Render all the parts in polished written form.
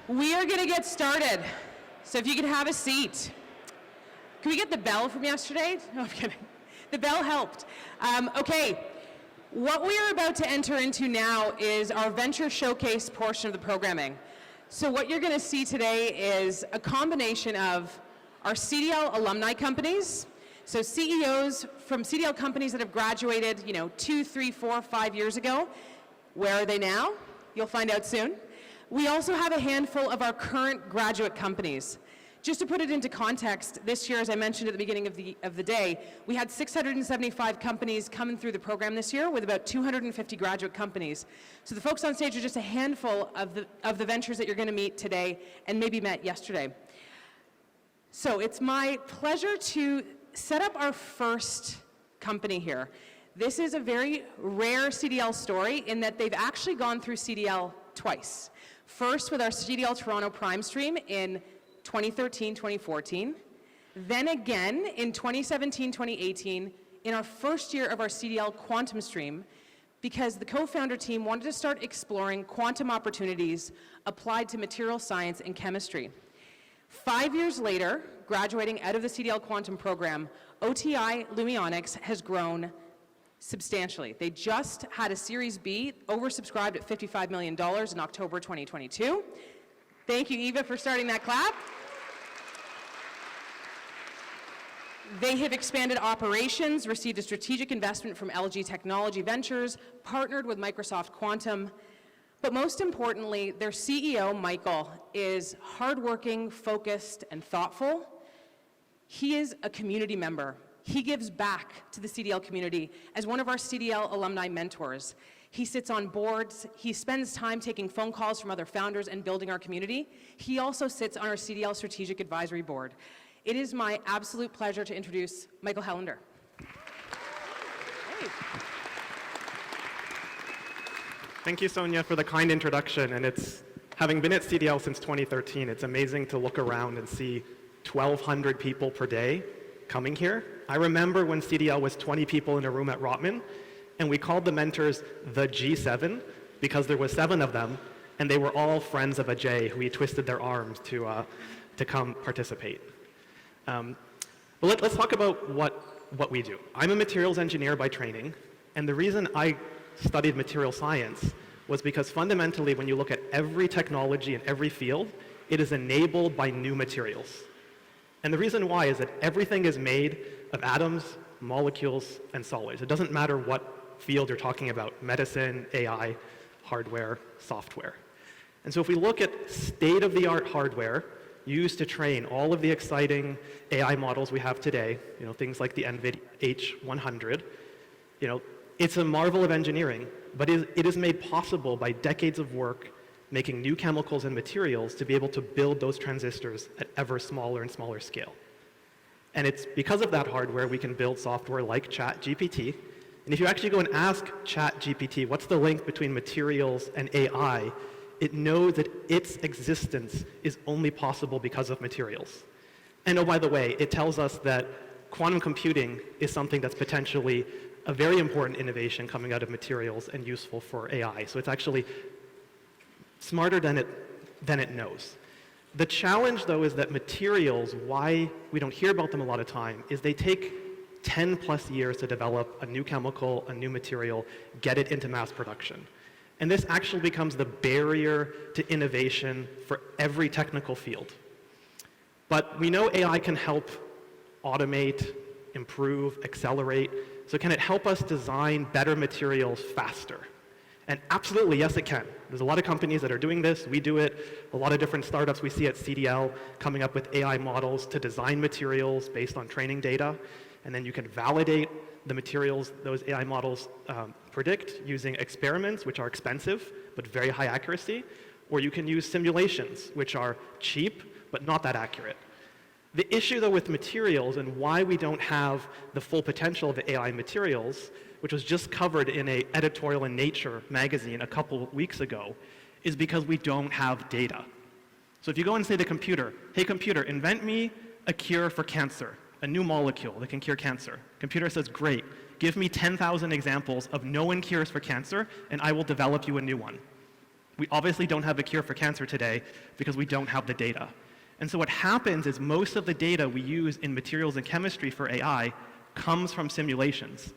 We are going to get started. So if you can have a seat. Can we get the bell from yesterday? No, I'm kidding. The bell helped. Okay, what we are about to enter into now is our Venture Showcase portion of the programming. So what you're going to see today is a combination of our CDL alumni companies, so CEOs from CDL companies that have graduated, 2, 3, 4, 5 years ago. Where are they now? You'll find out soon. We also have a handful of our current graduate companies. Just to put it into context, this year, as I mentioned at the beginning of the day, we had 675 companies coming through the program this year with about 250 graduate companies. So the folks on stage are just a handful of the ventures that you're going to meet today and maybe met yesterday. So it's my pleasure to set up our first company here. This is a very rare CDL story in that they've actually gone through CDL twice. First with our CDL Toronto Prime Stream in 2013, 2014, then again in 2017, 2018, in our first year of our CDL Quantum Stream, because the co-founder team wanted to start exploring quantum opportunities applied to material science and chemistry. 5 years later, graduating out of the CDL Quantum program, OTI Lumionics has grown substantially. They just had a Series B, oversubscribed at $55 million in October 2022. Thank you, Eva, for starting that clap. They have expanded operations, received a strategic investment from LG Technology Ventures, partnered with Microsoft Quantum, but most importantly, their CEO, Michael, is hardworking, focused, and thoughtful. He is a community member. He gives back to the CDL community as one of our CDL alumni mentors. He sits on boards. He spends time taking phone calls from other founders and building our community. He also sits on our CDL Strategic Advisory Board. It is my absolute pleasure to introduce Michael Hellender. Hey. Thank you, Sonia, for the kind introduction. And having been at CDL since 2013, it's amazing to look around and see 1,200 people per day coming here. I remember when CDL was 20 people in a room at Rotman, and we called the mentors the G7 because there was 7 of them, and they were all friends of a J who we twisted their arms to come participate. But let's talk about what we do. I'm a materials engineer by training, and the reason I studied material science was because fundamentally when you look at every technology in every field, it is enabled by new materials. And the reason why is that everything is made of atoms, molecules, and solids. It doesn't matter what field you're talking about, medicine, AI, hardware, software. And so if we look at state-of-the-art hardware used to train all of the exciting AI models we have today, things like the NVIDIA H100, it's a marvel of engineering, but it is made possible by decades of work making new chemicals and materials to be able to build those transistors at ever smaller and smaller scale. And it's because of that hardware we can build software like ChatGPT. And if you actually go and ask ChatGPT, what's the link between materials and AI, it knows that its existence is only possible because of materials. And oh, by the way, it tells us that quantum computing is something that's potentially a very important innovation coming out of materials and useful for AI. So it's actually smarter than it knows. The challenge, though, is that materials, why we don't hear about them a lot of time, is they take 10+ years to develop a new chemical, a new material, get it into mass production. And this actually becomes the barrier to innovation for every technical field. But we know AI can help automate, improve, accelerate. So can it help us design better materials faster? And absolutely, yes, it can. There's a lot of companies that are doing this. We do it. A lot of different startups we see at CDL coming up with AI models to design materials based on training data. And then you can validate the materials those AI models predict using experiments, which are expensive but very high accuracy. Or you can use simulations, which are cheap but not that accurate. The issue, though, with materials and why we don't have the full potential of the AI materials, which was just covered in an editorial in Nature magazine a couple weeks ago, is because we don't have data. So if you go and say to the computer, hey computer, invent me a cure for cancer, a new molecule that can cure cancer. Computer says, great, give me 10,000 examples of known cures for cancer, and I will develop you a new one. We obviously don't have a cure for cancer today because we don't have the data. And so what happens is most of the data we use in materials and chemistry for AI comes from simulations.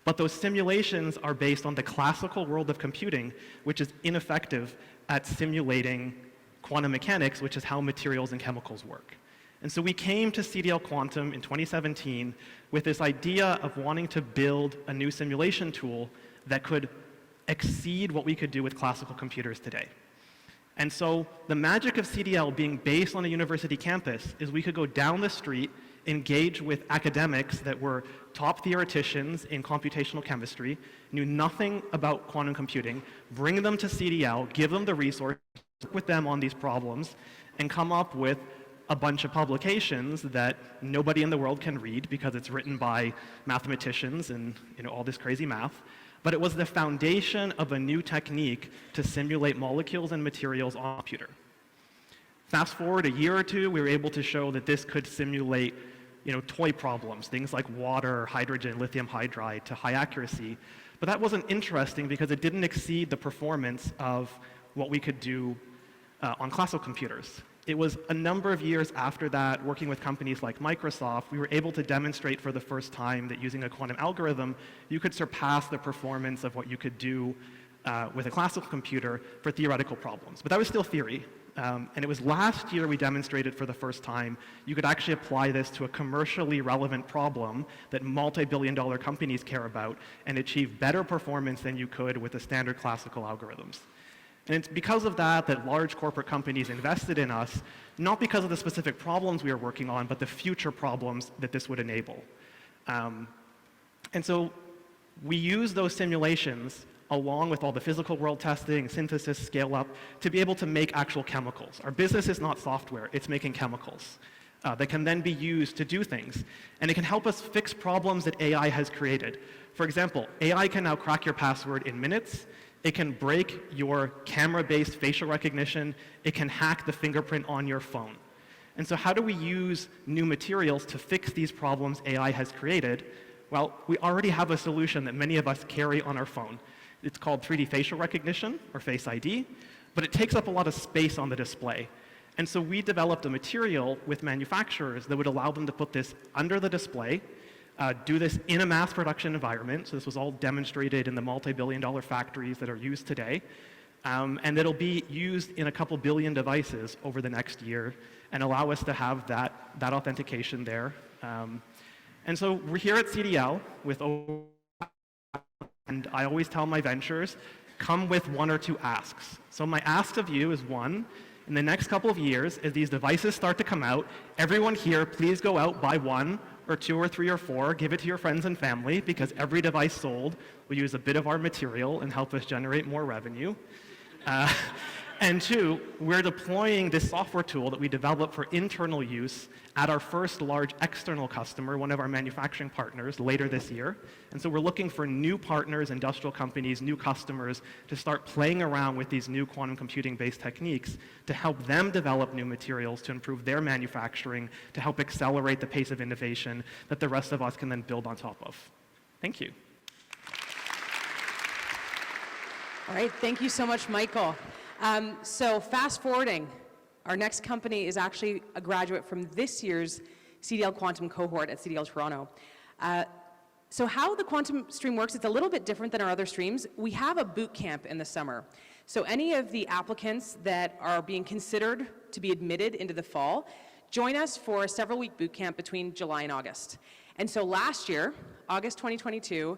But those simulations are based on the classical world of computing, which is ineffective at simulating quantum mechanics, which is how materials and chemicals work. And so we came to CDL Quantum in 2017 with this idea of wanting to build a new simulation tool that could exceed what we could do with classical computers today. And so the magic of CDL being based on a university campus is we could go down the street, engage with academics that were top theoreticians in computational chemistry, knew nothing about quantum computing, bring them to CDL, give them the resources, work with them on these problems, and come up with a bunch of publications that nobody in the world can read because it's written by mathematicians and all this crazy math. But it was the foundation of a new technique to simulate molecules and materials on a computer. Fast forward a year or two, we were able to show that this could simulate toy problems, things like water, hydrogen, lithium hydride to high accuracy. But that wasn't interesting because it didn't exceed the performance of what we could do on classical computers. It was a number of years after that, working with companies like Microsoft, we were able to demonstrate for the first time that using a quantum algorithm, you could surpass the performance of what you could do with a classical computer for theoretical problems. But that was still theory. And it was last year we demonstrated for the first time you could actually apply this to a commercially relevant problem that multi-billion-dollar companies care about and achieve better performance than you could with the standard classical algorithms. And it's because of that that large corporate companies invested in us, not because of the specific problems we were working on, but the future problems that this would enable. And so we use those simulations along with all the physical world testing, synthesis, scale-up, to be able to make actual chemicals. Our business is not software, it's making chemicals that can then be used to do things. And it can help us fix problems that AI has created. For example, AI can now crack your password in minutes. It can break your camera-based facial recognition. It can hack the fingerprint on your phone. And so how do we use new materials to fix these problems AI has created? Well, we already have a solution that many of us carry on our phone. It's called 3D facial recognition, or Face ID, but it takes up a lot of space on the display. And so we developed a material with manufacturers that would allow them to put this under the display, do this in a mass production environment. So this was all demonstrated in the multi-billion-dollar factories that are used today. And it'll be used in a couple billion devices over the next year and allow us to have that authentication there. And so we're here at CDL with, and I always tell my ventures, come with one or two asks. So my ask of you is one, in the next couple of years, as these devices start to come out, everyone here, please go out, buy one, or two, or three, or four, give it to your friends and family, because every device sold will use a bit of our material and help us generate more revenue. And two, we're deploying this software tool that we developed for internal use at our first large external customer, one of our manufacturing partners, later this year. And so we're looking for new partners, industrial companies, new customers to start playing around with these new quantum computing-based techniques to help them develop new materials to improve their manufacturing, to help accelerate the pace of innovation that the rest of us can then build on top of. Thank you. All right, thank you so much, Michael. So fast forwarding, our next company is actually a graduate from this year's CDL Quantum cohort at CDL Toronto. So how the quantum stream works, it's a little bit different than our other streams. We have a boot camp in the summer. So any of the applicants that are being considered to be admitted into the fall, join us for a several-week boot camp between July and August. And so last year, August 2022,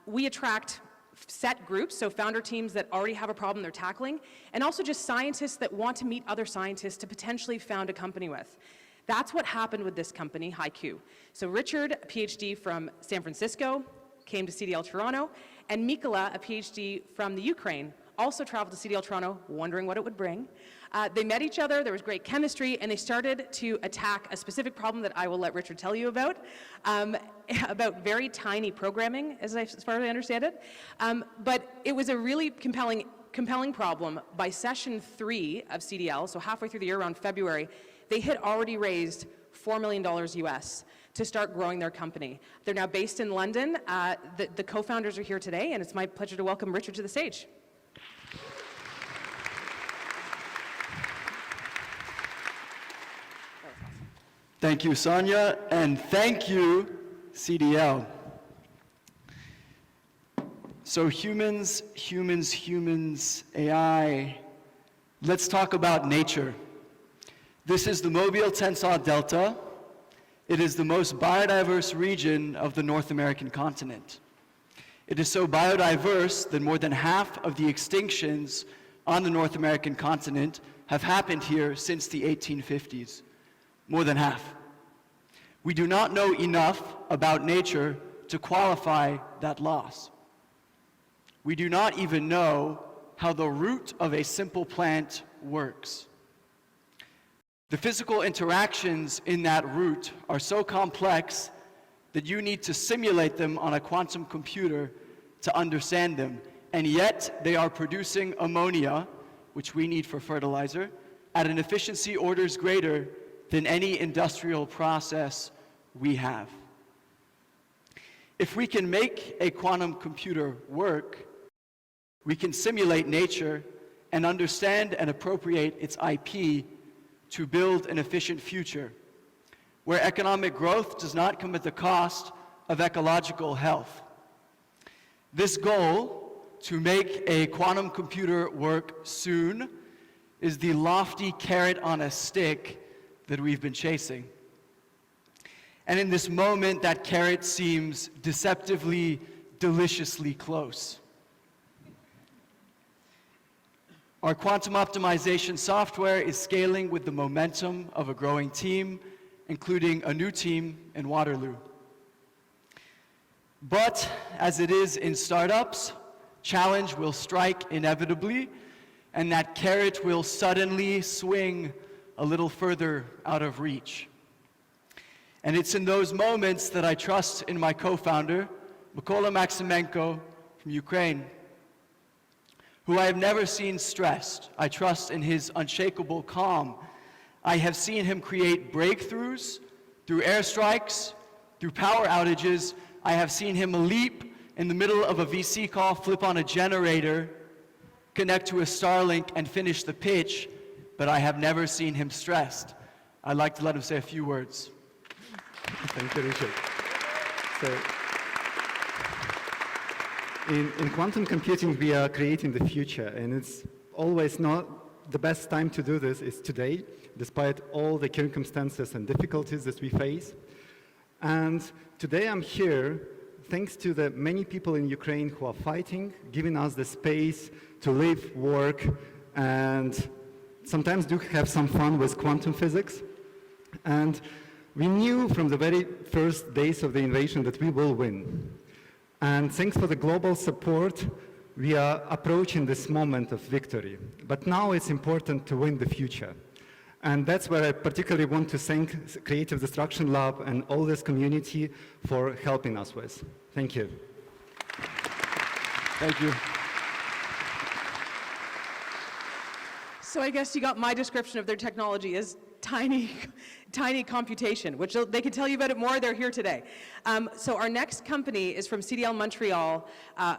we attract set groups, so founder teams that already have a problem they're tackling, and also just scientists that want to meet other scientists to potentially found a company with. That's what happened with this company, HiQ. So Richard, a PhD from San Francisco, came to CDL Toronto, and Mikola, a PhD from the Ukraine, also traveled to CDL Toronto, wondering what it would bring. They met each other, there was great chemistry, and they started to attack a specific problem that I will let Richard tell you about very tiny programming, as far as I understand it. But it was a really compelling problem. By session 3 of CDL, so halfway through the year, around February, they had already raised $4 million US to start growing their company. They're now based in London. The co-founders are here today, and it's my pleasure to welcome Richard to the stage. Thank you, Sonia, and thank you, CDL. So humans, AI. Let's talk about nature. This is the Mobile Tensas Delta. It is the most biodiverse region of the North American continent. It is so biodiverse that more than half of the extinctions on the North American continent have happened here since the 1850s. More than half. We do not know enough about nature to qualify that loss. We do not even know how the root of a simple plant works. The physical interactions in that root are so complex that you need to simulate them on a quantum computer to understand them. And yet they are producing ammonia, which we need for fertilizer, at an efficiency orders greater than any industrial process we have. If we can make a quantum computer work, we can simulate nature and understand and appropriate its IP to build an efficient future, where economic growth does not come at the cost of ecological health. This goal, to make a quantum computer work soon, is the lofty carrot on a stick that we've been chasing. And in this moment, that carrot seems deceptively, deliciously close. Our quantum optimization software is scaling with the momentum of a growing team, including a new team in Waterloo. But as it is in startups, challenge will strike inevitably, and that carrot will suddenly swing a little further out of reach. And it's in those moments that I trust in my co-founder, Mykola Maximenko from Ukraine, who I have never seen stressed. I trust in his unshakable calm. I have seen him create breakthroughs through airstrikes, through power outages. I have seen him leap in the middle of a VC call, flip on a generator, connect to a Starlink, and finish the pitch, but I have never seen him stressed. I'd like to let him say a few words. Thank you, Richard. So, in quantum computing, we are creating the future, and it's always not the best time to do this is today, despite all the circumstances and difficulties that we face. And today I'm here thanks to the many people in Ukraine who are fighting, giving us the space to live, work, and sometimes do have some fun with quantum physics. And we knew from the very first days of the invasion that we will win. And thanks for the global support, we are approaching this moment of victory. But now it's important to win the future. And that's where I particularly want to thank Creative Destruction Lab and all this community for helping us with. Thank you. Thank you. So I guess you got my description of their technology as tiny computation, which they can tell you about it more. They're here today. So our next company is from CDL Montreal,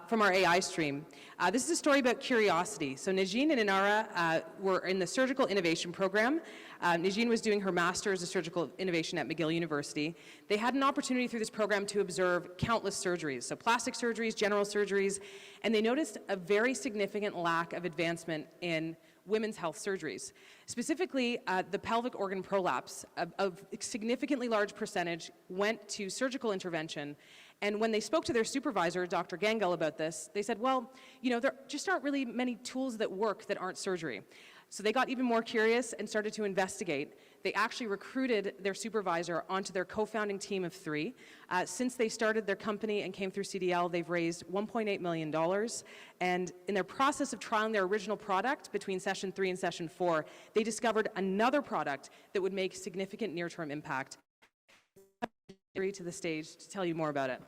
from our AI stream. This is a story about curiosity. So Najine and Inara were in the surgical innovation program. Najine was doing her master's of surgical innovation at McGill University. They had an opportunity through this program to observe countless surgeries, so plastic surgeries, general surgeries, and they noticed a very significant lack of advancement in women's health surgeries. Specifically, the pelvic organ prolapse, a significantly large percentage went to surgical intervention. And when they spoke to their supervisor, Dr. Gangal, about this, they said, well, you know, there just aren't really many tools that work that aren't surgery. So they got even more curious and started to investigate. They actually recruited their supervisor onto their co-founding team of 3. Since they started their company and came through CDL, they've raised $1.8 million. And in their process of trialing their original product between session 3 and session 4, they discovered another product that would make significant near-term impact. To the stage to tell you more about it.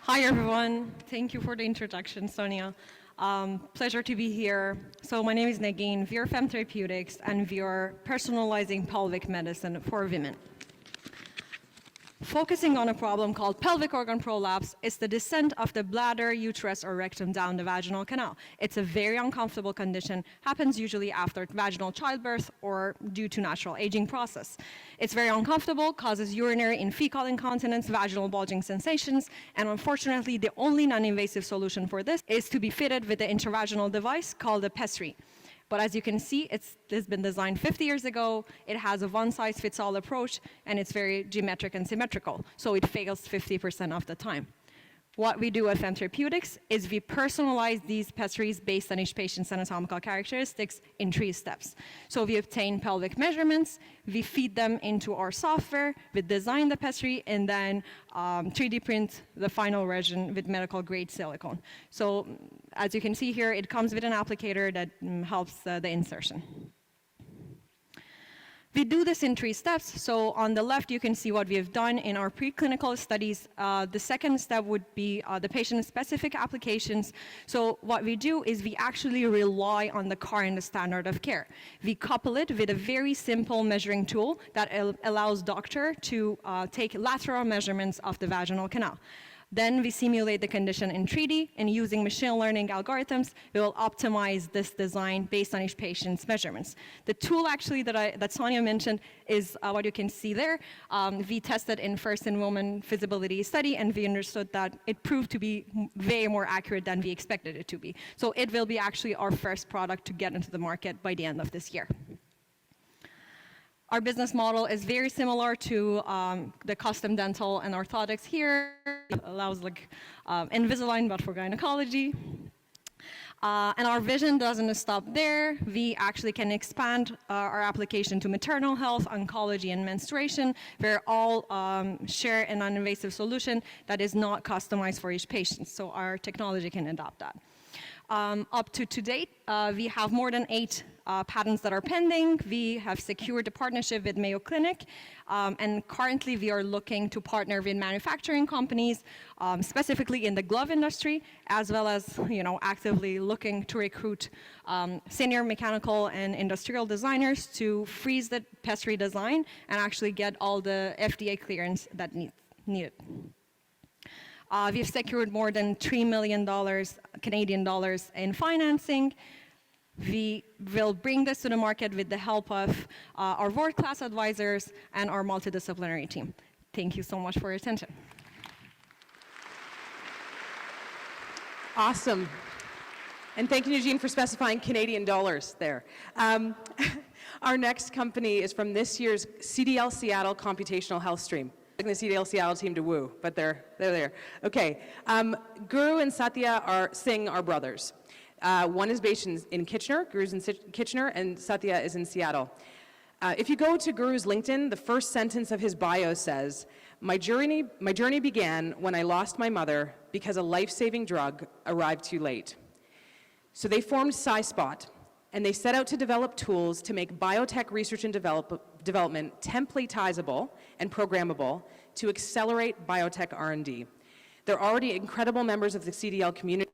Hi everyone, thank you for the introduction, Sonia. Pleasure to be here. So my name is Negin, we are Fem Therapeutics, and we are personalizing pelvic medicine for women. focusing on a problem called pelvic organ prolapse. Is the descent of the bladder, uterus, or rectum down the vaginal canal. It's a very uncomfortable condition, happens usually after vaginal childbirth or due to natural aging process. It's very uncomfortable, causes urinary and fecal incontinence, vaginal bulging sensations, and unfortunately, the only non-invasive solution for this is to be fitted with the intravaginal device called a pessary. But as you can see, it's been designed 50 years ago. It has a one-size-fits-all approach, and it's very geometric and symmetrical, so it fails 50% of the time. What we do at Fem Therapeutics is we personalize these pessaries based on each patient's anatomical characteristics in 3 steps. So we obtain pelvic measurements, we feed them into our software, we design the pessary, and then 3D print the final version with medical grade silicone. So as you can see here, it comes with an applicator that helps the insertion. We do this in 3 steps. So on the left, you can see what we have done in our preclinical studies. The second step would be the patient-specific applications. So what we do is we actually rely on the current standard of care. We couple it with a very simple measuring tool that allows doctor to take lateral measurements of the vaginal canal. Then we simulate the condition in 3D, and using machine learning algorithms, we will optimize this design based on each patient's measurements. The tool actually that Sonia mentioned is what you can see there. We tested in first-in-woman feasibility study, and we understood that it proved to be way more accurate than we expected it to be. So it will be actually our first product to get into the market by the end of this year. Our business model is very similar to the custom dental and orthotics here. It allows like Invisalign, but for gynecology. And our vision doesn't stop there. We actually can expand our application to maternal health, oncology, and menstruation. We're all share a non-invasive solution that is not customized for each patient, so our technology can adopt that. Up to date, we have more than 8 patents that are pending. We have secured a partnership with Mayo Clinic, and currently we are looking to partner with manufacturing companies, specifically in the glove industry, as well as actively looking to recruit senior mechanical and industrial designers to freeze the pessary design and actually get all the FDA clearance that needed. We've secured more than $3 million Canadian dollars in financing. We will bring this to the market with the help of our world-class advisors and our multidisciplinary team. Thank you so much for your attention. Awesome. And thank you, Eugene, for specifying Canadian dollars there. Our next company is from this year's CDL Seattle Computational Health Stream. The CDL Seattle team to woo, but they're there. Okay, Guru and Satya Singh are brothers. One is based in Kitchener, Guru's in Kitchener, and Satya is in Seattle. If you go to Guru's LinkedIn, the first sentence of his bio says, my journey began when I lost my mother because a life-saving drug arrived too late. So they formed SciSpot, and they set out to develop tools to make biotech research and development templatizable and programmable to accelerate biotech R&D. They're already incredible members of the CDL community,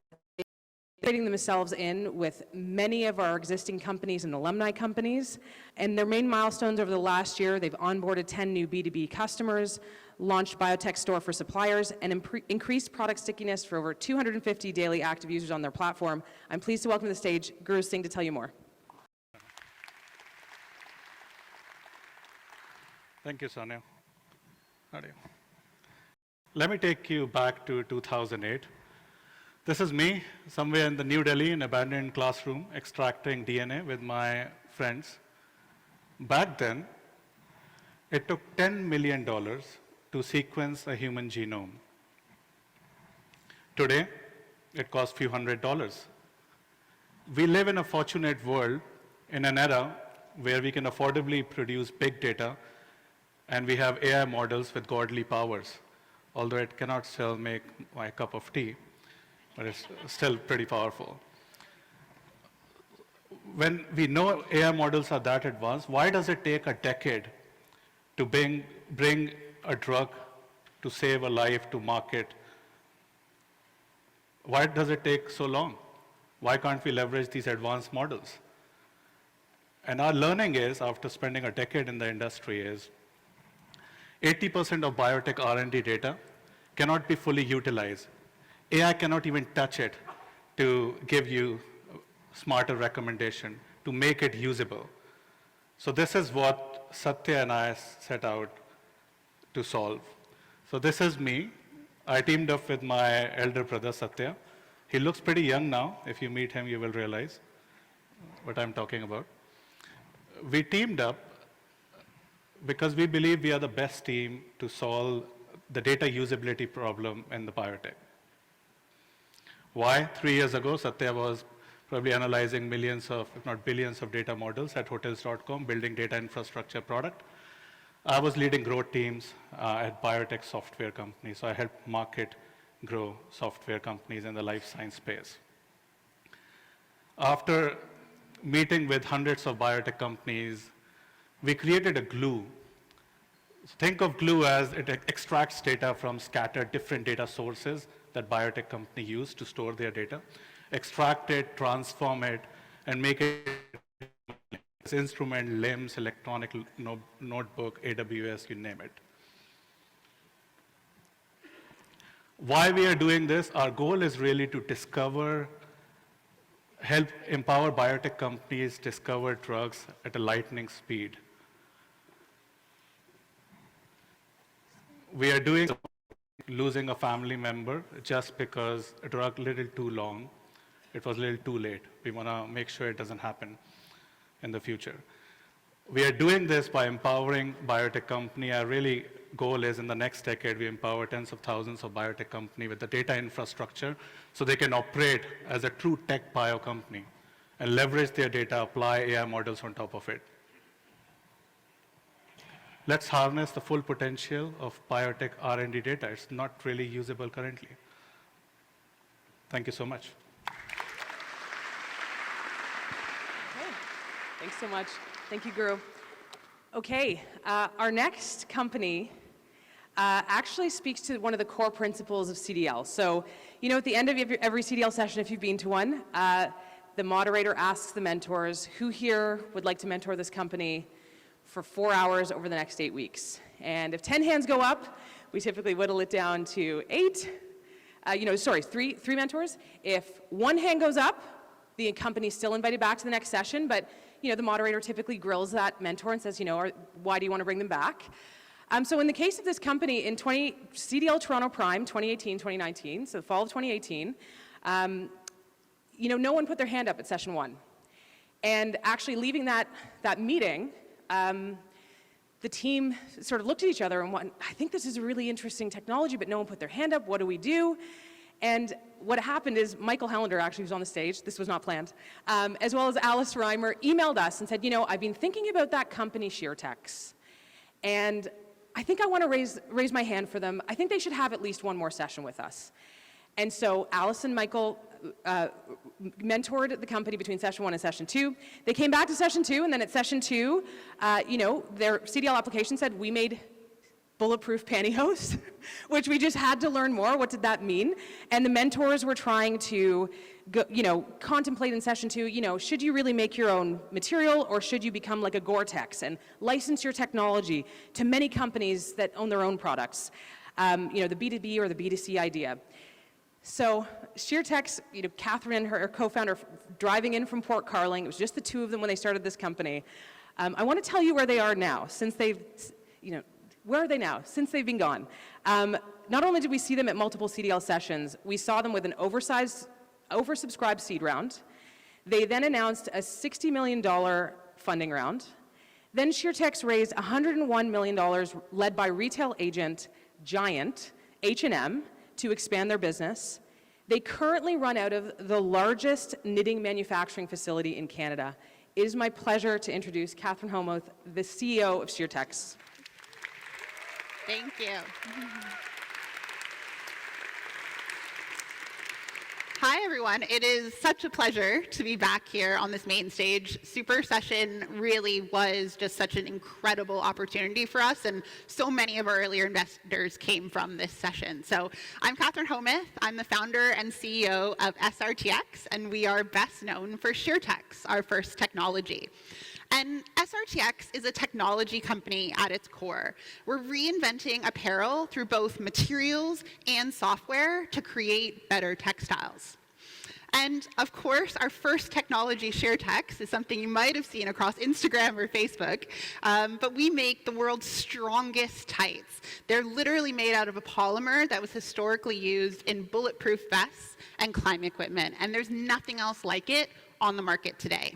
integrating themselves in with many of our existing companies and alumni companies. And their main milestones over the last year, they've onboarded 10 new B2B customers, launched biotech store for suppliers, and increased product stickiness for over 250 daily active users on their platform. I'm pleased to welcome to the stage Guru Singh to tell you more. Thank you, Sonia. Let me take you back to 2008. This is me, somewhere in the New Delhi, in an abandoned classroom, extracting DNA with my friends. Back then, it took $10 million to sequence a human genome. Today, it costs a few $100s. We live in a fortunate world, in an era where we can affordably produce big data, and we have AI models with godly powers, although it cannot still make my cup of tea, but it's still pretty powerful. When we know AI models are that advanced, why does it take a decade to bring a drug to save a life to market? Why does it take so long? Why can't we leverage these advanced models? And our learning is, after spending a decade in the industry, is 80% of biotech R&D data cannot be fully utilized. AI cannot even touch it to give you smarter recommendation, to make it usable. So this is what Satya and I set out to solve. So this is me. I teamed up with my elder brother, Satya. He looks pretty young now. If you meet him, you will realize what I'm talking about. We teamed up because we believe we are the best team to solve the data usability problem in the biotech. Why? 3 years ago, Satya was probably analyzing millions of, if not billions of data models at hotels.com, building data infrastructure product. I was leading growth teams at biotech software companies, so I helped market grow software companies in the life science space. After meeting with hundreds of biotech companies, we created a glue. So think of glue as it extracts data from scattered different data sources that biotech company use to store their data, extract it, transform it, and make it instrument, LIMS, electronic notebook, AWS, you name it. Why we are doing this? Our goal is really to discover, help empower biotech companies discover drugs at a lightning speed. We are doing losing a family member just because a drug a little too long, it was a little too late. We want to make sure it doesn't happen in the future. We are doing this by empowering biotech company. Our really goal is in the next decade, we empower tens of thousands of biotech company with the data infrastructure so they can operate as a true tech bio company and leverage their data, apply AI models on top of it. Let's harness the full potential of biotech R&D data. It's not really usable currently. Thank you so much. Okay. Thanks so much. Thank you, Guru. Okay, our next company actually speaks to one of the core principles of CDL. So, you know, at the end of every CDL session, if you've been to one, the moderator asks the mentors, who here would like to mentor this company for 4 hours over the next 8 weeks? And if 10 hands go up, we typically whittle it down to 8. Three mentors. If 1 hand goes up, the company's still invited back to the next session, but you know, the moderator typically grills that mentor and says, you know, why do you want to bring them back? So in the case of this company, in CDL Toronto Prime 2018, 2019, so the fall of 2018, you know, no one put their hand up at session 1. And actually leaving that meeting, the team sort of looked at each other and went, I think this is a really interesting technology, but no one put their hand up. What do we do? And what happened is Michael Hellender actually was on the stage. This was not planned. As well as Alice Reimer emailed us and said, you know, I've been thinking about that company, SheerTex, and I think I want to raise my hand for them. I think they should have at least 1 more session with us. And so Alice and Michael mentored the company between session 1 and session 2. They came back to session 2, and then at session 2, you know, their CDL application said, we made bulletproof pantyhose, which we just had to learn more. What did that mean? And the mentors were trying to, you know, contemplate in session 2, you know, should you really make your own material, or should you become like a Gore-Tex and license your technology to many companies that own their own products? You know, the B2B or the B2C idea. So SheerTex, you know, Catherine, her co-founder, driving in from Port Carling, it was just the 2 of them when they started this company. I want to tell you where they are now, since they've, you know, where are they now, since they've been gone? Not only did we see them at multiple CDL sessions, we saw them with an oversubscribed seed round. They then announced a $60 million funding round. Then SheerTex raised $101 million led by retail agent giant H&M to expand their business. They currently run out of the largest knitting manufacturing facility in Canada. It is my pleasure to introduce Catherine Homoth, the CEO of SheerTex. Thank you. Hi, everyone. It is such a pleasure to be back here on this main stage. Super Session really was just such an incredible opportunity for us, and so many of our earlier investors came from this session. So I'm Catherine Homoth. I'm the founder and CEO of SRTX, and we are best known for SheerTex, our first technology. And SRTX is a technology company at its core. We're reinventing apparel through both materials and software to create better textiles. And of course, our first technology, ShareTex, is something you might have seen across Instagram or Facebook, but we make the world's strongest tights. They're literally made out of a polymer that was historically used in bulletproof vests and climbing equipment, and there's nothing else like it on the market today.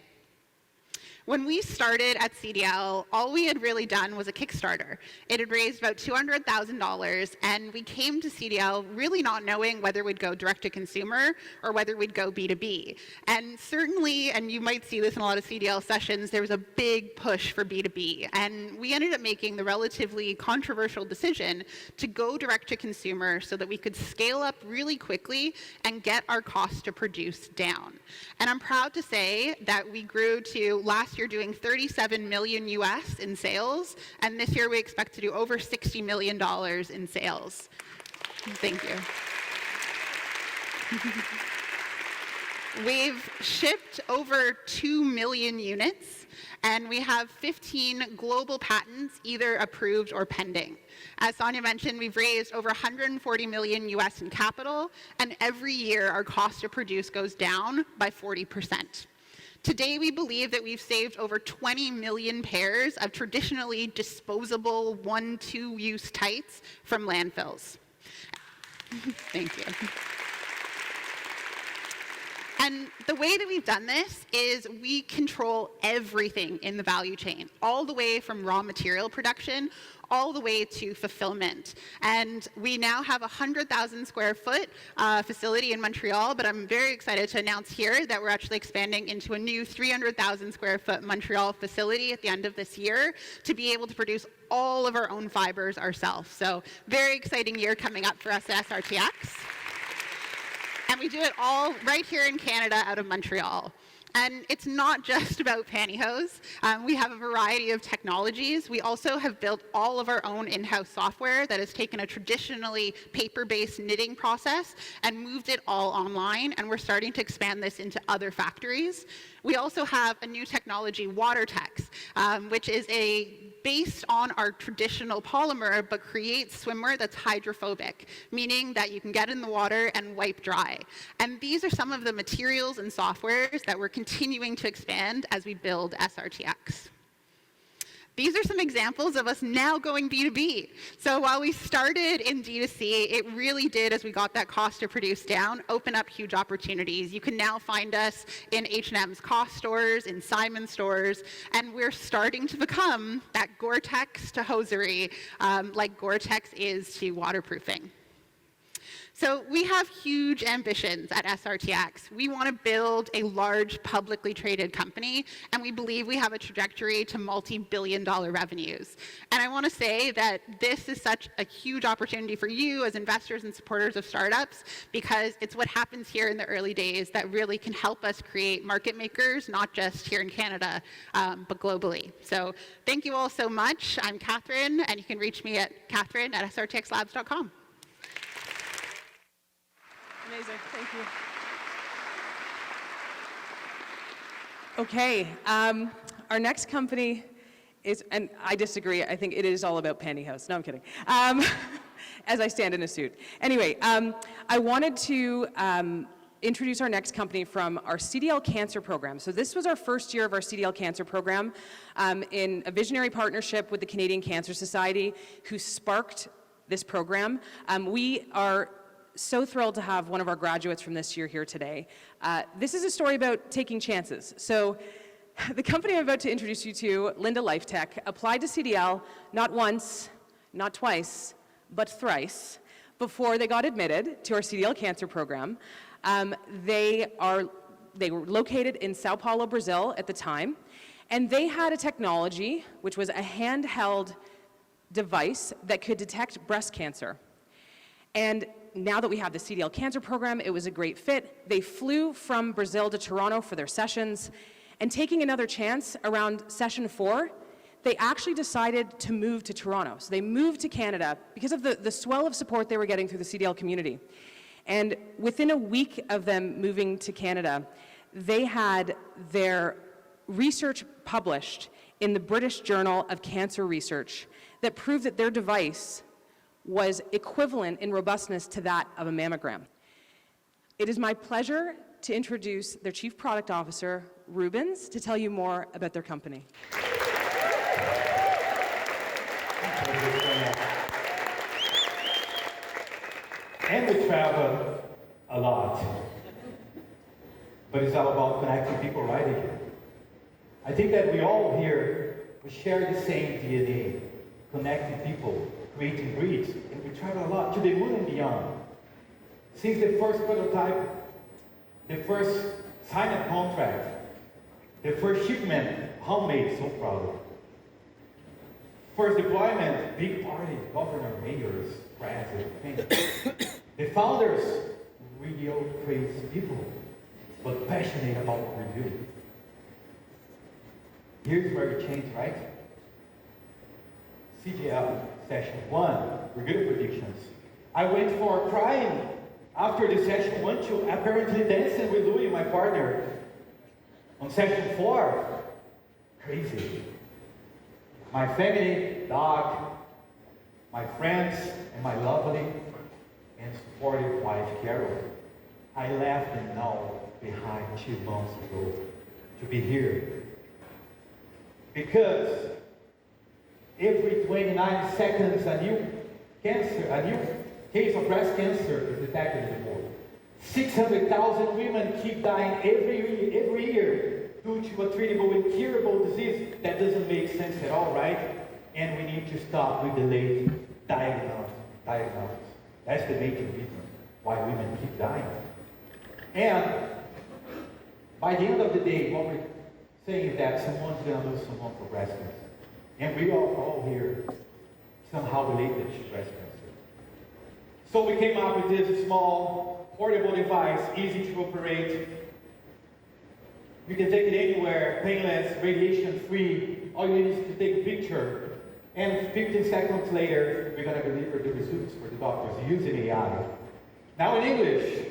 When we started at CDL, all we had really done was a Kickstarter. It had raised about $200,000, and we came to CDL really not knowing whether we'd go direct to consumer or whether we'd go B2B. And certainly, and you might see this in a lot of CDL sessions, there was a big push for B2B. And we ended up making the relatively controversial decision to go direct to consumer so that we could scale up really quickly and get our cost to produce down. And I'm proud to say that we grew to last year doing 37 million US in sales, and this year we expect to do over $60 million in sales. Thank you. We've shipped over 2 million units, and we have 15 global patents either approved or pending. As Sonia mentioned, we've raised over 140 million US in capital, and every year our cost to produce goes down by 40%. Today, we believe that we've saved over 20 million pairs of traditionally disposable 1-2-use tights from landfills. Thank you. And the way that we've done this is we control everything in the value chain, all the way from raw material production all the way to fulfillment. And we now have a 100,000 square foot facility in Montreal, but I'm very excited to announce here that we're actually expanding into a new 300,000 square foot Montreal facility at the end of this year to be able to produce all of our own fibers ourselves. So very exciting year coming up for us at SRTX. And we do it all right here in Canada out of Montreal. And it's not just about pantyhose. We have a variety of technologies. We also have built all of our own in-house software that has taken a traditionally paper-based knitting process and moved it all online, and we're starting to expand this into other factories. We also have a new technology, WaterTex, which is based on our traditional polymer, but creates swimwear that's hydrophobic, meaning that you can get in the water and wipe dry. And these are some of the materials and softwares that we're continuing to expand as we build SRTX. These are some examples of us now going B2B. So while we started in D2C, it really did, as we got that cost to produce down, open up huge opportunities. You can now find us in H&M's COS stores, in Simon stores, and we're starting to become that Gore-Tex to hosiery, like Gore-Tex is to waterproofing. So we have huge ambitions at SRTX. We want to build a large publicly traded company, and we believe we have a trajectory to multi-billion-dollar revenues. And I want to say that this is such a huge opportunity for you as investors and supporters of startups, because it's what happens here in the early days that really can help us create market makers, not just here in Canada, but globally. So thank you all so much. I'm Catherine, and you can reach me at catherine@srtxlabs.com. Amazing, thank you. Okay, our next company is, and I disagree, I think it is all about pantyhose. No, I'm kidding. As I stand in a suit. Anyway, I wanted to introduce our next company from our CDL Cancer program. So this was our first year of our CDL Cancer program in a visionary partnership with the Canadian Cancer Society, who sparked this program. We are so thrilled to have one of our graduates from this year here today. This is a story about taking chances. So the company I'm about to introduce you to, Linda LifeTech, applied to CDL not once, not twice, but thrice before they got admitted to our CDL Cancer program. They were located in Sao Paulo, Brazil at the time, and they had a technology which was a handheld device that could detect breast cancer. And now that we have the CDL Cancer program, it was a great fit. They flew from Brazil to Toronto for their sessions, and taking another chance around session 4, they actually decided to move to Toronto. So they moved to Canada because of the swell of support they were getting through the CDL community. And within a week of them moving to Canada, they had their research published in the British Journal of Cancer Research that proved that their device was equivalent in robustness to that of a mammogram. It is my pleasure to introduce their Chief Product Officer, Rubens, to tell you more about their company. And we travel a lot. But it's all about connecting people right here. I think that we all here, we share the same DNA, connecting people, creating breeds, and we travel a lot to the moon and beyond. Since the first prototype, the first sign-up contract, the first shipment, homemade, so proud. First deployment, big party, governor, mayors, president, the founders, real crazy people, but passionate about what we do. Here's where it changed, right? CDL, session 1, we're good at predictions. I went for crying after the session 1 to apparently dancing with Louis, my partner. On session 4, crazy. My family, dog, my friends, and my lovely and supportive wife, Carol. I left them now behind 2 months ago to be here. Because every 29 seconds a new case of breast cancer is detected in the world. 600,000 women keep dying every year due to a treatable and curable disease. That doesn't make sense at all, right? And we need to stop with the late diagnosis. That's the major reason why women keep dying. And by the end of the day, what we're saying is that someone's going to lose someone for breast cancer. And we are all here somehow related to breast cancer. So we came up with this small, portable device, easy to operate. You can take it anywhere, painless, radiation-free. All you need is to take a picture. And 15 seconds later, we're going to deliver the results for the doctors using AI. Now in English,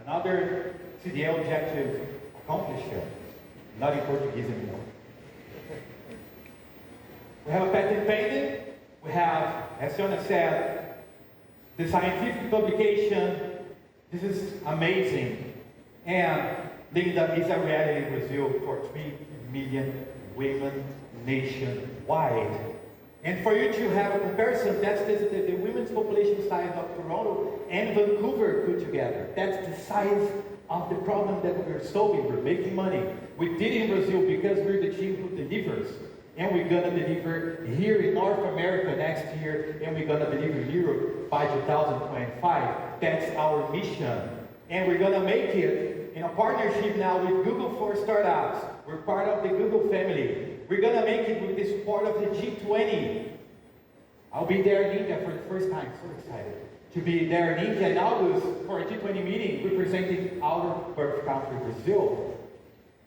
another CDL objective accomplished. Not in Portuguese anymore. We have a patent pending. We have, as Fiona said, the scientific publication. This is amazing. And Linda is a reality in Brazil for 3 million women nationwide. And for you to have a comparison, that's the women's population size of Toronto and Vancouver put together. That's the size of the problem that we're solving. We're making money. We did it in Brazil because we're the team who delivers. And we're going to deliver here in North America next year, and we're going to deliver in Europe by 2025. That's our mission. And we're going to make it in a partnership now with Google for Startups. We're part of the Google family. We're going to make it with the support of the G20. I'll be there in India for the first time. So excited to be there in India in August for a G20 meeting representing our birth country, Brazil.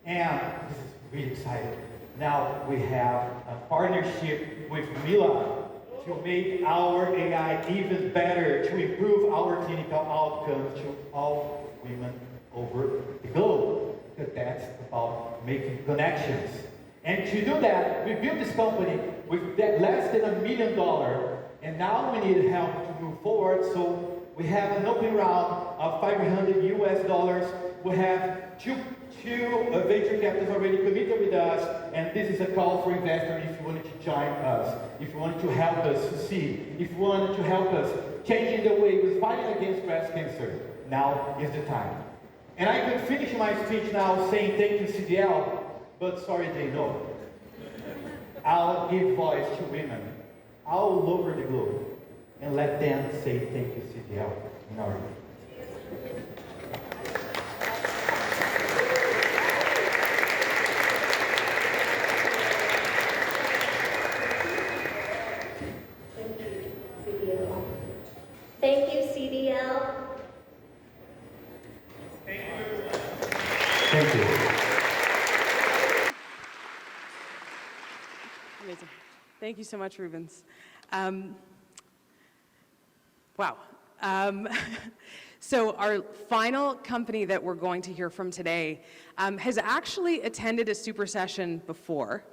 And this is really exciting. Now we have a partnership with Mila to make our AI even better, to improve our clinical outcomes to all women over the globe. Because that's about making connections. And to do that, we built this company with less than $1 million. And now we need help to move forward. So we have an open round of $500 US. We have two venture capitals already committed with us, and this is a call for investors if you wanted to join us, if you wanted to help us succeed, if you wanted to help us changing the way we're fighting against breast cancer. Now is the time. And I could finish my speech now saying thank you CDL, but sorry they know. I'll give voice to women all over the globe and let them say thank you CDL in our name. Thank you, CDL. Thank you. Amazing. Thank you so much, Rubens. Wow. So our final company that we're going to hear from today has actually attended a super session before.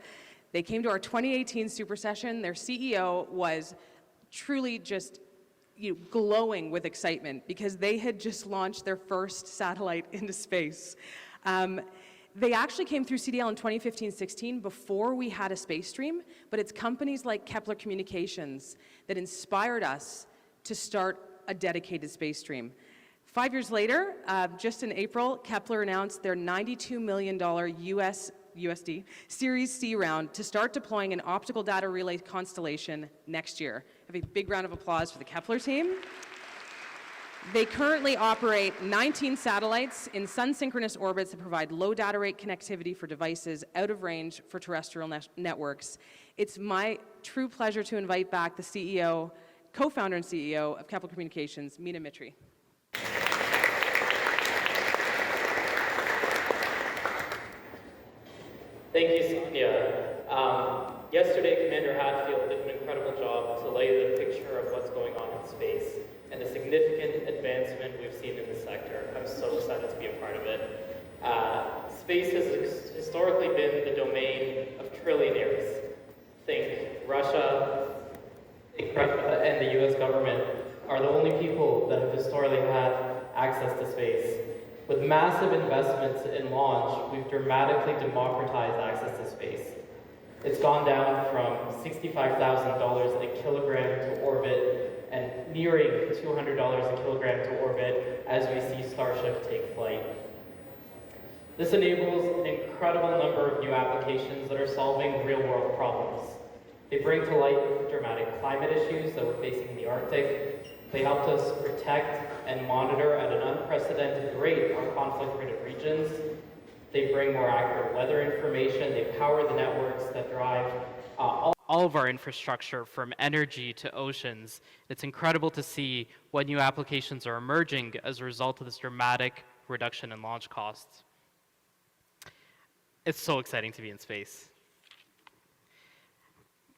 They came to our 2018 super session. Their CEO was truly just glowing with excitement because they had just launched their first satellite into space. They actually came through CDL in 2015-16 before we had a space stream, but it's companies like Kepler Communications that inspired us to start a dedicated space stream. 5 years later, just in April, Kepler announced their $92 million USD Series C round to start deploying an optical data relay constellation next year. Have a big round of applause for the Kepler team. They currently operate 19 satellites in sun-synchronous orbits that provide low data rate connectivity for devices out of range for terrestrial networks. It's my true pleasure to invite back the CEO, co-founder and CEO of Kepler Communications, Meena Mitri. Thank you, Sonia. Yesterday, Commander Hadfield did an incredible job to lay the picture of what's going on in space and the significant advancement we've seen in the sector. I'm so excited to be a part of it. Space has historically been the domain of trillionaires. Think Russia and the US government are the only people that have historically had access to space. With massive investments in launch, we've dramatically democratized access to space. It's gone down from $65,000 a kilogram to orbit and nearing $200 a kilogram to orbit as we see Starship take flight. This enables an incredible number of new applications that are solving real-world problems. They bring to light dramatic climate issues that we're facing in the Arctic. They helped us protect and monitor at an unprecedented rate our conflict-ridden regions. They bring more accurate weather information. They power the networks that drive all of our infrastructure from energy to oceans. It's incredible to see what new applications are emerging as a result of this dramatic reduction in launch costs. It's so exciting to be in space.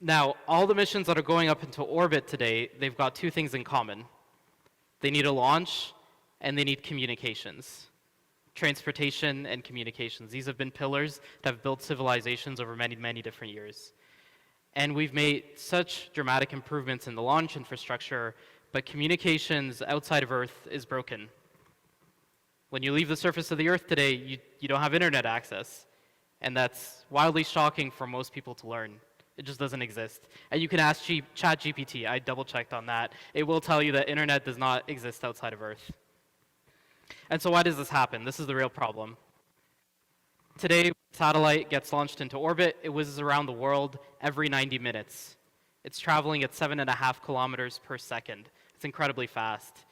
Now, all the missions that are going up into orbit today, they've got two things in common. They need a launch, and they need communications. Transportation and communications. These have been pillars that have built civilizations over many, many different years. And we've made such dramatic improvements in the launch infrastructure, but communications outside of Earth is broken. When you leave the surface of the Earth today, you don't have internet access. And that's wildly shocking for most people to learn. It just doesn't exist. And you can ask ChatGPT. I double-checked on that. It will tell you that internet does not exist outside of Earth. And so why does this happen? This is the real problem. Today, satellite gets launched into orbit. It whizzes around the world every 90 minutes. It's traveling at 7.5 kilometers per second. It's incredibly fast.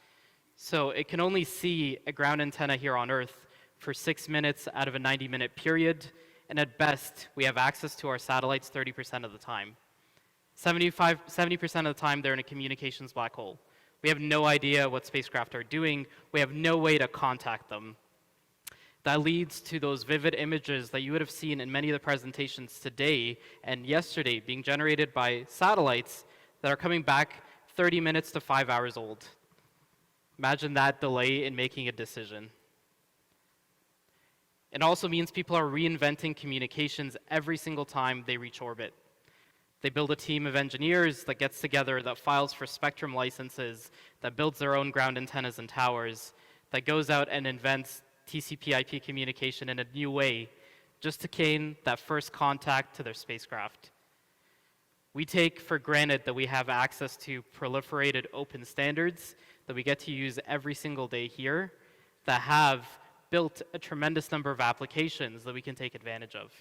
So it can only see a ground antenna here on Earth for 6 minutes out of a 90-minute period. And at best, we have access to our satellites 30% of the time. 70% of the time, they're in a communications black hole. We have no idea what spacecraft are doing. We have no way to contact them. That leads to those vivid images that you would have seen in many of the presentations today and yesterday being generated by satellites that are coming back 30 minutes to 5 hours old. Imagine that delay in making a decision. It also means people are reinventing communications every single time they reach orbit. They build a team of engineers that gets together, that files for spectrum licenses, that builds their own ground antennas and towers, that goes out and invents TCP/IP communication in a new way, just to gain that first contact to their spacecraft. We take for granted that we have access to proliferated open standards that we get to use every single day here that have built a tremendous number of applications that we can take advantage of.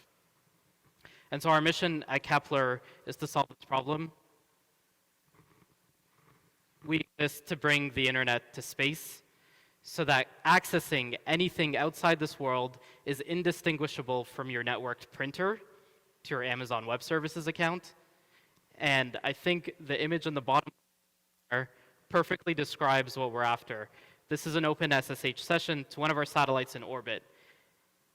And so our mission at Kepler is to solve this problem. We exist to bring the internet to space so that accessing anything outside this world is indistinguishable from your networked printer to your Amazon Web Services account. And I think the image on the bottom there perfectly describes what we're after. This is an open SSH session to one of our satellites in orbit.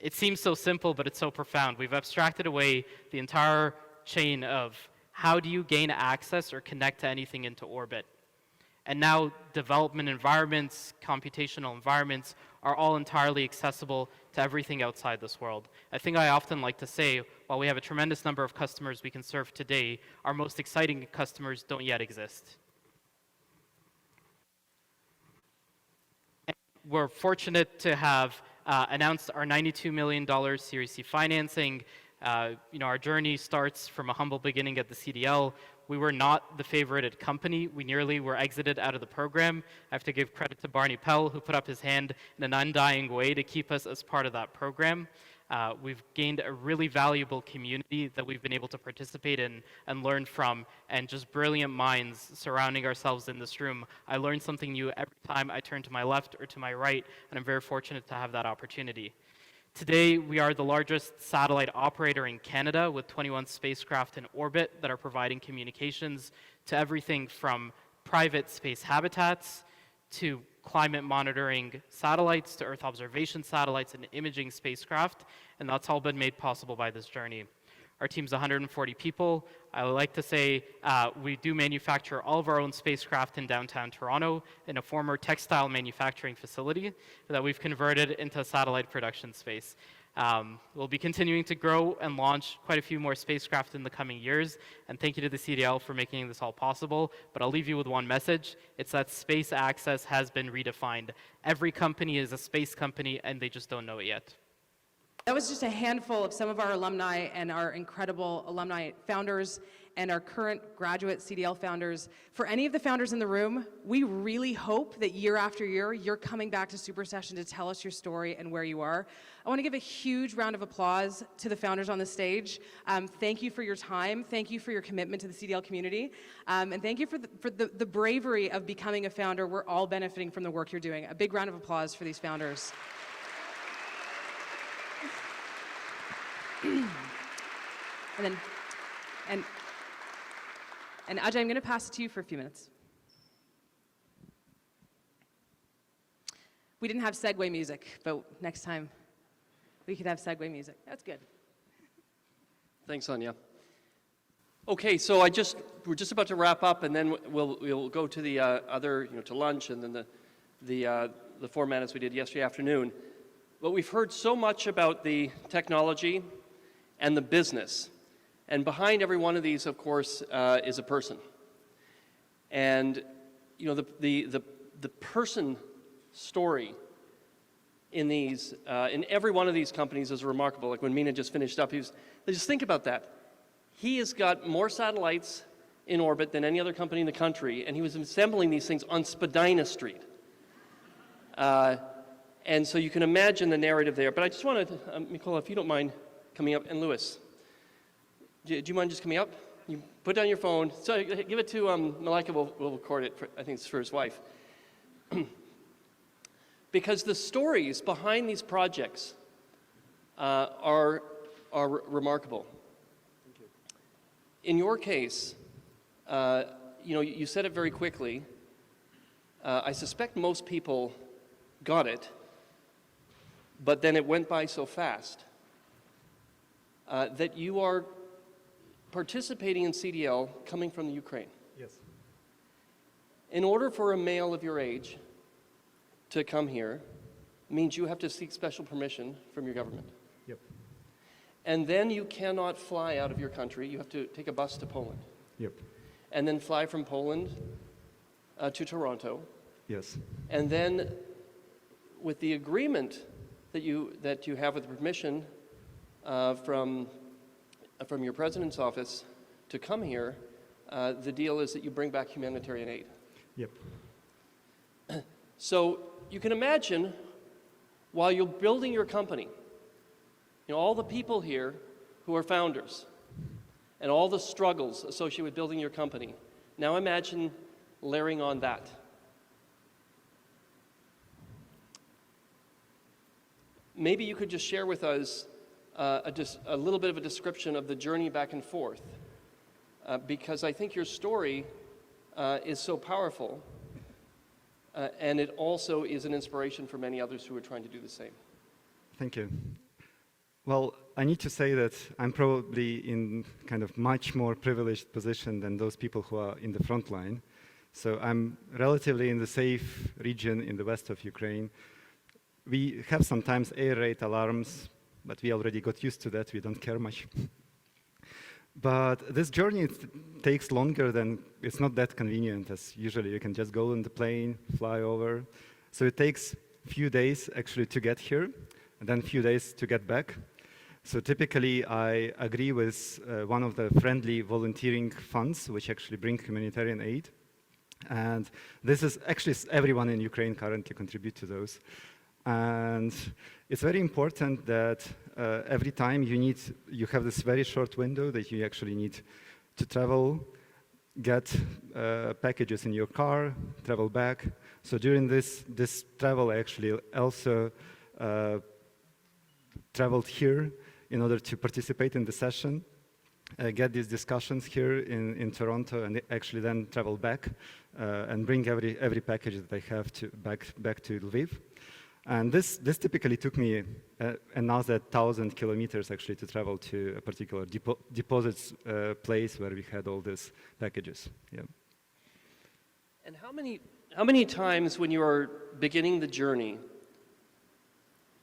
It seems so simple, but it's so profound. We've abstracted away the entire chain of how do you gain access or connect to anything into orbit. And now development environments, computational environments are all entirely accessible to everything outside this world. I think I often like to say, while we have a tremendous number of customers we can serve today, our most exciting customers don't yet exist. And we're fortunate to have announced our $92 million Series C financing. Our journey starts from a humble beginning at the CDL. We were not the favorited company. We nearly were exited out of the program. I have to give credit to Barney Pell, who put up his hand in an undying way to keep us as part of that program. We've gained a really valuable community that we've been able to participate in and learn from, and just brilliant minds surrounding ourselves in this room. I learn something new every time I turn to my left or to my right, and I'm very fortunate to have that opportunity. Today, we are the largest satellite operator in Canada with 21 spacecraft in orbit that are providing communications to everything from private space habitats to climate monitoring satellites to Earth observation satellites and imaging spacecraft, and that's all been made possible by this journey. Our team's 140 people. I would like to say we do manufacture all of our own spacecraft in downtown Toronto in a former textile manufacturing facility that we've converted into a satellite production space. We'll be continuing to grow and launch quite a few more spacecraft in the coming years, and thank you to the CDL for making this all possible. But I'll leave you with one message. It's that space access has been redefined. Every company is a space company, and they just don't know it yet. That was just a handful of some of our alumni and our incredible alumni founders and our current graduate CDL founders. For any of the founders in the room, we really hope that year after year, you're coming back to Super Session to tell us your story and where you are. I want to give a huge round of applause to the founders on the stage. Thank you for your time. Thank you for your commitment to the CDL community. And thank you for the bravery of becoming a founder. We're all benefiting from the work you're doing. A big round of applause for these founders. And Ajay, I'm going to pass it to you for a few minutes. We didn't have segue music, but next time we could have segue music. That's good. Thanks, Anya. Okay, so we're just about to wrap up, and then we'll go to the other, to lunch, and then the format as we did yesterday afternoon. But we've heard so much about the technology and the business. And behind every one of these, of course, is a person. And the person story in every one of these companies is remarkable. Like when Mina just finished up, just think about that. He has got more satellites in orbit than any other company in the country, and he was assembling these things on Spadina Street. And so you can imagine the narrative there. But I just wanted, Mikola, if you don't mind coming up, and Lewis, do you mind just coming up? You put down your phone. So give it to Malika. We'll record it. I think it's for his wife. Because the stories behind these projects are remarkable. Thank you. In your case, you said it very quickly. I suspect most people got it, but then it went by so fast that you are participating in CDL coming from the Ukraine. Yes. In order for a male of your age to come here, means you have to seek special permission from your government. Yep. And then you cannot fly out of your country. You have to take a bus to Poland. Yep. And then fly from Poland to Toronto. Yes. And then with the agreement that you have with permission from your president's office to come here, the deal is that you bring back humanitarian aid. Yep. So you can imagine, while you're building your company, all the people here who are founders and all the struggles associated with building your company, now imagine layering on that. Maybe you could just share with us a little bit of a description of the journey back and forth, because I think your story is so powerful, and it also is an inspiration for many others who are trying to do the same. Thank you. Well, I need to say that I'm probably in kind of much more privileged position than those people who are in the front line, So I'm relatively in the safe region in the west of Ukraine. We have sometimes air raid alarms, but we already got used to that. We don't care much. But this journey takes longer than, it's not that convenient as usually you can just go on the plane, fly over. So it takes a few days actually to get here, and then a few days to get back. So typically I agree with one of the friendly volunteering funds, which actually bring humanitarian aid. And this is actually everyone in Ukraine currently contribute to those. And it's very important that every time you have this very short window that you actually need to travel, get packages in your car, travel back. So during this travel, I actually also traveled here in order to participate in the session, get these discussions here in Toronto, and actually then travel back and bring every package that I have back to Lviv. And this typically took me another 1,000 kilometers actually to travel to a particular deposits place where we had all these packages. Yeah. And how many times when you are beginning the journey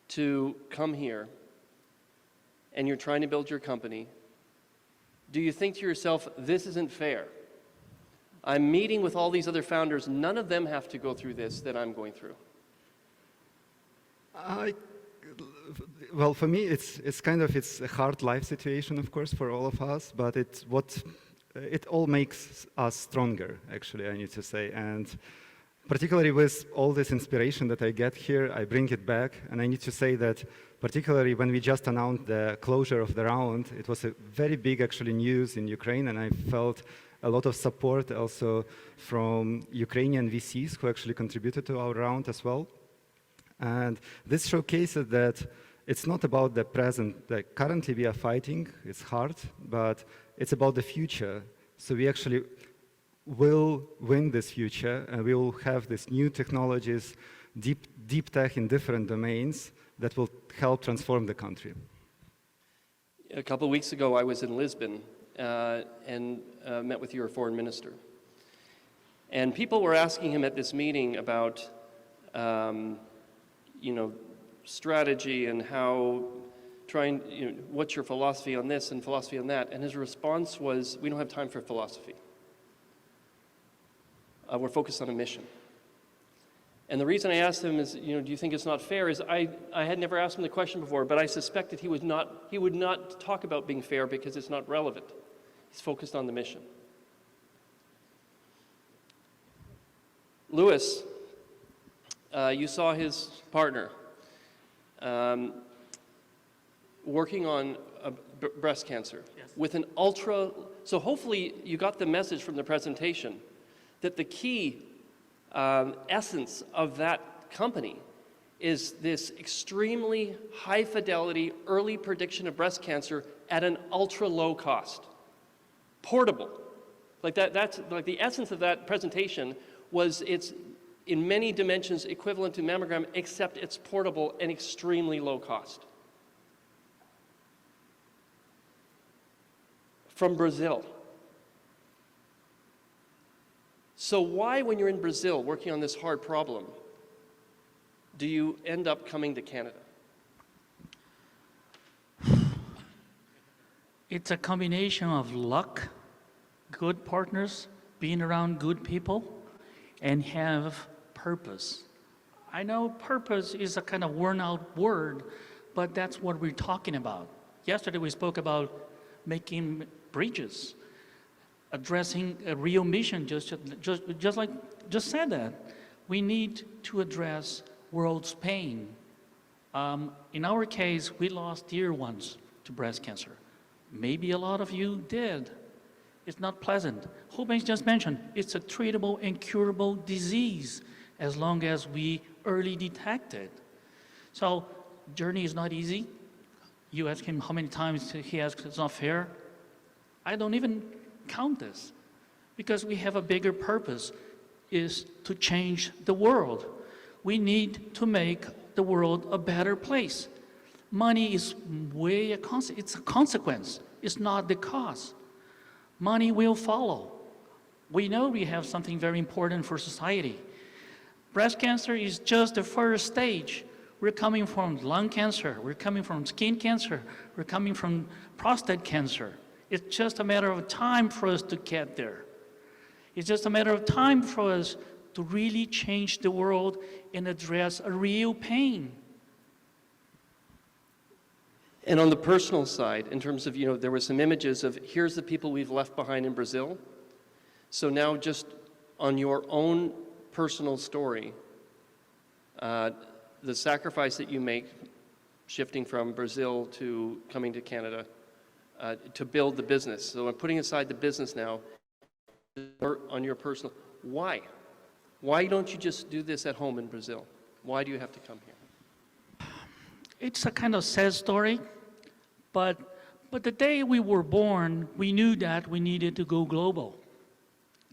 to come here and you're trying to build your company, do you think to yourself, this isn't fair? I'm meeting with all these other founders, none of them have to go through this that I'm going through. Well, for me, it's a hard life situation, of course, for all of us, but it all makes us stronger, actually, I need to say. And particularly with all this inspiration that I get here, I bring it back, and I need to say that particularly when we just announced the closure of the round, it was a very big, actually, news in Ukraine, and I felt a lot of support also from Ukrainian VCs who actually contributed to our round as well. And this showcases that it's not about the present that currently we are fighting, it's hard, but it's about the future. So we actually will win this future, and we will have these new technologies, deep tech in different domains that will help transform the country. A couple of weeks ago, I was in Lisbon and met with your foreign minister. And people were asking him at this meeting about strategy and how what's your philosophy on this and philosophy on that? And his response was, we don't have time for philosophy. We're focused on a mission. And the reason I asked him is, do you think it's not fair, is I had never asked him the question before, but I suspected he would not talk about being fair because it's not relevant. He's focused on the mission. Lewis, you saw his partner working on breast cancer. Yes. With an so hopefully you got the message from the presentation that the key essence of that company is this extremely high fidelity early prediction of breast cancer at an ultra low cost. Portable. That's like the essence of that presentation was it's in many dimensions equivalent to mammogram, except it's portable and extremely low cost. From Brazil. So why, when you're in Brazil working on this hard problem, do you end up coming to Canada? It's a combination of luck, good partners, being around good people, and have purpose. I know purpose is a kind of worn out word, but that's what we're talking about. Yesterday we spoke about making bridges, addressing a real mission, just said that. We need to address world's pain. In our case, we lost dear ones to breast cancer. Maybe a lot of you did. It's not pleasant. Hubens just mentioned, it's a treatable and curable disease as long as we early detect it. So, journey is not easy. You ask him how many times he asks it's not fair. I don't even count this because we have a bigger purpose, is to change the world. We need to make the world a better place. Money is it's a consequence. It's not the cause. Money will follow. We know we have something very important for society. Breast cancer is just the first stage. We're coming from lung cancer, we're coming from skin cancer, we're coming from prostate cancer. It's just a matter of time for us to get there. It's just a matter of time for us to really change the world and address a real pain. And on the personal side, in terms of, there were some images of here's the people we've left behind in Brazil. So now just on your own personal story, the sacrifice that you make shifting from Brazil to coming to Canada to build the business. So I'm putting aside the business now on your personal, why? Why don't you just do this at home in Brazil? Why do you have to come here? It's a kind of sad story, but the day we were born, we knew that we needed to go global.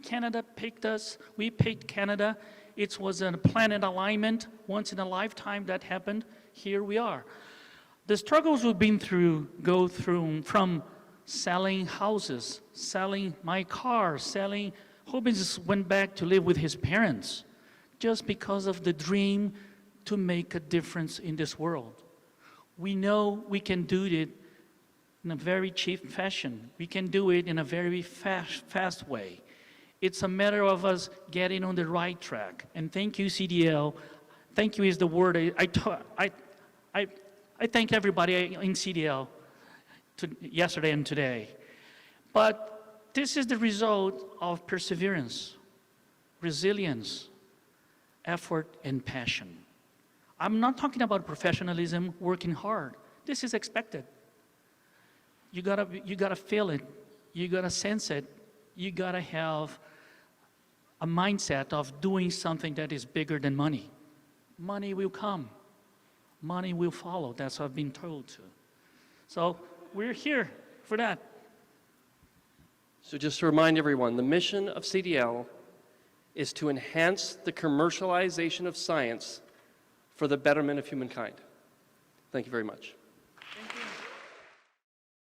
Canada picked us, we picked Canada. It was a planet alignment, once in a lifetime that happened. Here we are. The struggles we've been through go through from selling houses, selling my car, selling, whole business went back to live with his parents just because of the dream to make a difference in this world. We know we can do it in a very cheap fashion. We can do it in a very fast way. It's a matter of us getting on the right track. And thank you, CDL. Thank you is the word I thank everybody in CDL yesterday and today. But this is the result of perseverance, resilience, effort, and passion. I'm not talking about professionalism, working hard. This is expected. You gotta feel it. You gotta sense it. You gotta have a mindset of doing something that is bigger than money. Money will come. Money will follow. That's what I've been told to. So we're here for that. So just to remind everyone, the mission of CDL is to enhance the commercialization of science for the betterment of humankind. Thank you very much.